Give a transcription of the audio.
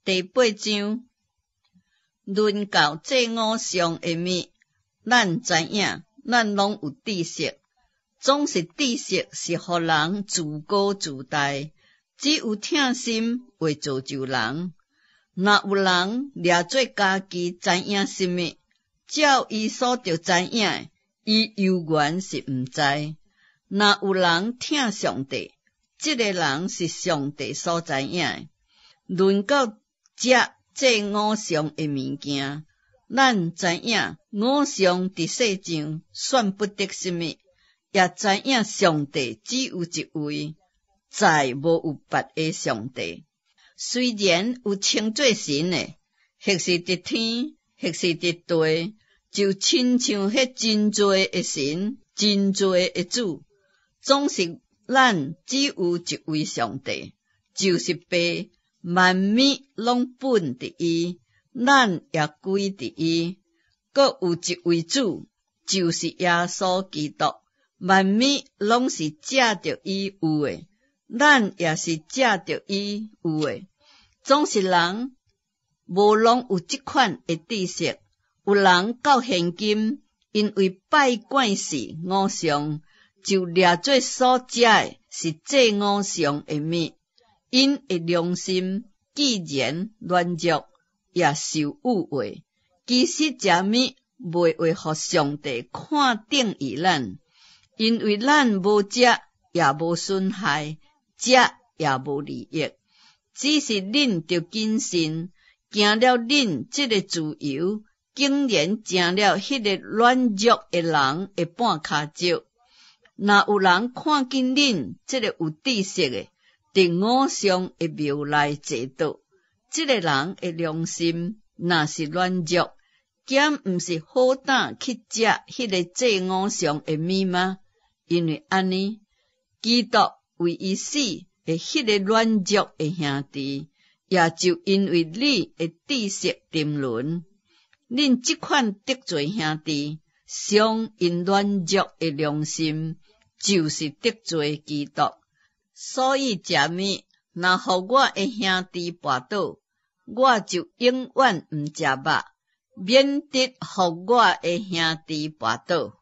第八章，论到这五项的物，咱知影，咱拢有知识。总是知识是互人自高自大，只有疼心会造就人。若有人掠做家己知影什么，照伊所着知影的，伊犹原是毋知。若有人疼上帝，这个人是上帝所知影的。论到这五项的物件，咱知影五项伫世上算不得什么，也知影上帝只有一位，再无有别个上帝。虽然有称作神的，或是伫天，或是伫地，就亲像迄真多的神，真多的主，总是咱只有一位上帝，就是爸。万物拢本伫伊，咱也归伫伊。阁有一位主，就是耶稣基督。万物拢是借着伊有诶，咱也是借着伊有诶。总是人无拢有即款诶知识。有人到现今，因为拜惯事五项，就掠做所食诶是这五项诶物。因的良心既然软弱，也受污秽，其实食物袂会互上帝看定于咱，因为咱无食也无损害，食也无利益，只是恁着谨慎，行了恁这个自由，竟然成了迄个软弱的人的半骹脚。若有人看见恁这个有知识的，伫五项的庙内坐倒，这个人的良心若是软弱，减毋是好胆去食迄个这五项的物吗？因为安尼，基督为伊死的迄个软弱的兄弟，也就因为你的知识沉沦，恁即款得罪兄弟，伤因软弱的良心，就是得罪基督。所以食物，若互我的兄弟绊倒，我就永远毋食肉，免得互我的兄弟绊倒。